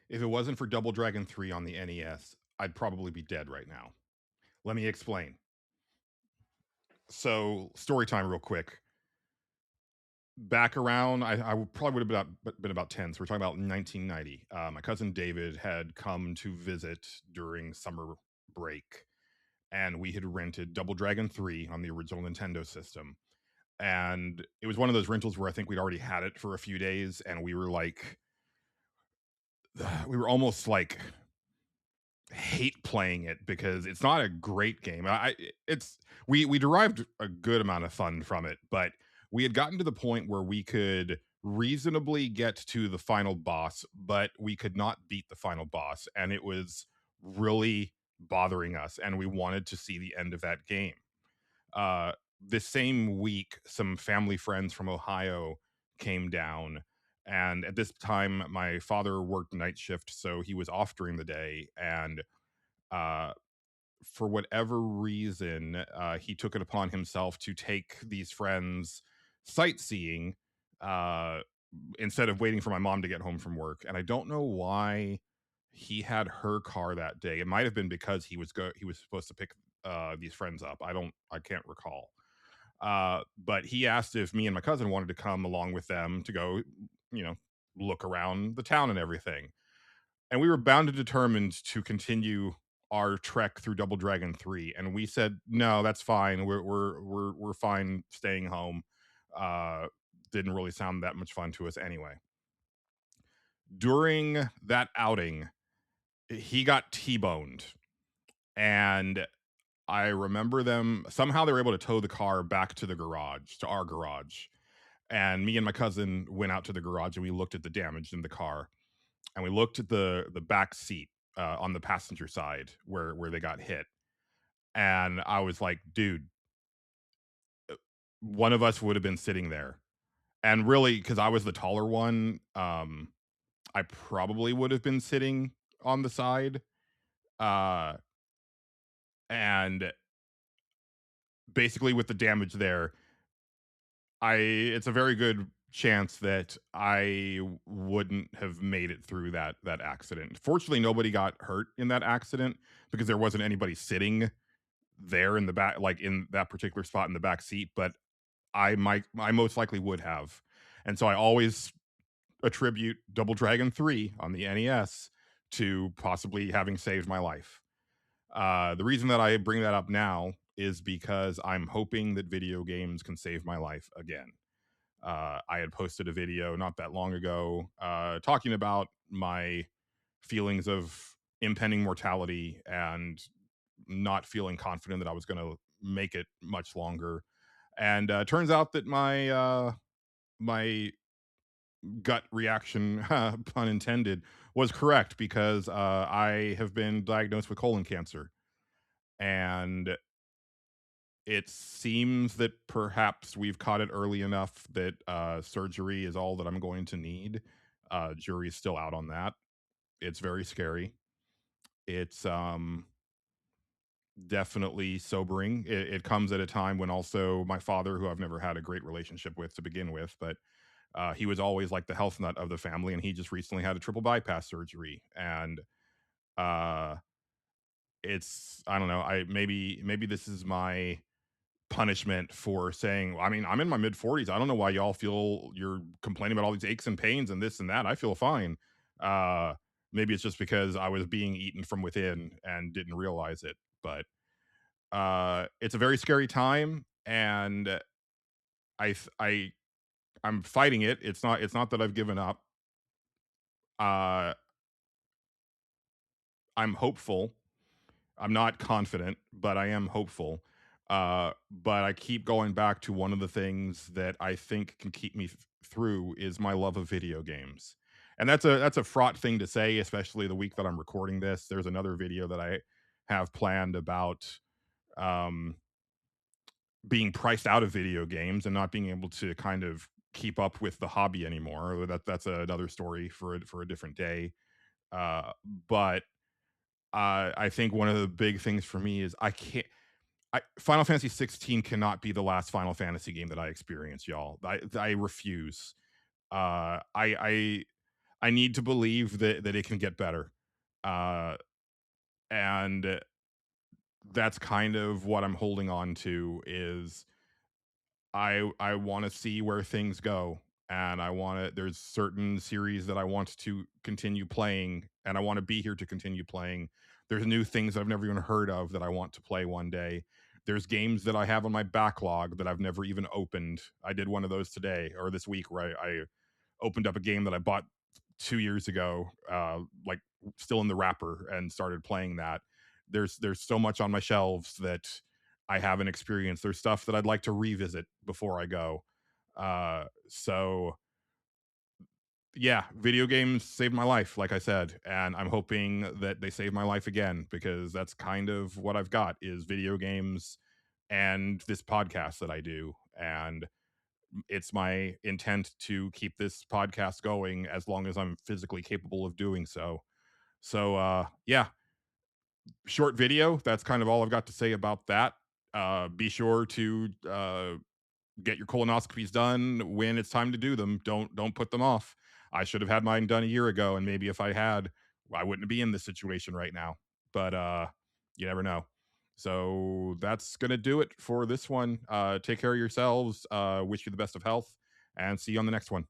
If it wasn't for Double Dragon 3 on the NES, I'd probably be dead right now. Let me explain. So, story time, real quick. Back around, I probably would have been about 10. So, we're talking about 1990. My cousin David had come to visit during summer break, and we had rented Double Dragon 3 on the original Nintendo system. And it was one of those rentals where I think we'd already had it for a few days, and we were like, we were almost like hate playing it because it's not a great game. It's we derived a good amount of fun from it, but we had gotten to the point where we could reasonably get to the final boss, but we could not beat the final boss, and it was really bothering us, and we wanted to see the end of that game. This same week, some family friends from Ohio came down. And at this time, my father worked night shift, so he was off during the day. And uh, for whatever reason, he took it upon himself to take these friends sightseeing uh, instead of waiting for my mom to get home from work. And I don't know why he had her car that day. It might have been because he was supposed to pick these friends up. I can't recall. But he asked if me and my cousin wanted to come along with them to go, you know, look around the town and everything. And we were bound and determined to continue our trek through Double Dragon 3, and we said no, that's fine. We're fine staying home. uh didn't really sound that much fun to us anyway. During that outing, he got T-boned, and I remember them somehow they were able to tow the car back to the garage, to our garage. And me and my cousin went out to the garage and we looked at the damage in the car, and we looked at the back seat on the passenger side where they got hit. And I was like, dude, one of us would have been sitting there. And really, because I was the taller one, I probably would have been sitting on the side. Uh, and basically, with the damage there, it's a very good chance that I wouldn't have made it through that accident. Fortunately, nobody got hurt in that accident because there wasn't anybody sitting there in the back, like in that particular spot in the back seat. But I most likely would have. And so I always attribute Double Dragon 3 on the NES to possibly having saved my life. The reason that I bring that up now is because I'm hoping that video games can save my life again. I had posted a video not that long ago talking about my feelings of impending mortality and not feeling confident that I was going to make it much longer. And turns out that my gut reaction, pun intended, was correct because I have been diagnosed with colon cancer, and it seems that perhaps we've caught it early enough that surgery is all that I'm going to need. Jury's still out on that. It's very scary. It's definitely sobering. It comes at a time when also my father, who I've never had a great relationship with to begin with, but he was always like the health nut of the family, and he just recently had a triple bypass surgery, and uh, it's I don't know. I maybe this is my punishment for saying, I mean, I'm in my mid 40s. I don't know why y'all feel you're complaining about all these aches and pains and this and that. I feel fine. Uh, maybe it's just because I was being eaten from within and didn't realize it. But it's a very scary time, and I th- I I'm fighting it. It's not that I've given up. Uh, I'm hopeful. I'm not confident, but I am hopeful. But I keep going back to one of the things that I think can keep me through is my love of video games. And that's a fraught thing to say, especially the week that I'm recording this. There's another video that I have planned about um, being priced out of video games and not being able to kind of keep up with the hobby anymore. That's another story for a different day. Uh, but I think one of the big things for me is Final Fantasy 16 cannot be the last Final Fantasy game that I experience, y'all. I refuse. I I need to believe that it can get better. Uh, and that's kind of what I'm holding on to is I want to see where things go, and I want to. There's certain series that I want to continue playing, and I want to be here to continue playing. There's new things I've never even heard of that I want to play one day. There's games that I have on my backlog that I've never even opened. I did one of those today or this week where I opened up a game that I bought 2 years ago, like still in the wrapper, and started playing that. There's so much on my shelves that I haven't experienced. There's stuff that I'd like to revisit before I go. So yeah, video games saved my life, like I said, and I'm hoping that they save my life again because that's kind of what I've got is video games and this podcast that I do. And it's my intent to keep this podcast going as long as I'm physically capable of doing so. So yeah, short video. That's kind of all I've got to say about that. Be sure to get your colonoscopies done when it's time to do them. Don't put them off. I should have had mine done a year ago, and maybe if I had, I wouldn't be in this situation right now. But you never know. So that's gonna do it for this one. Take care of yourselves. Wish you the best of health, and see you on the next one.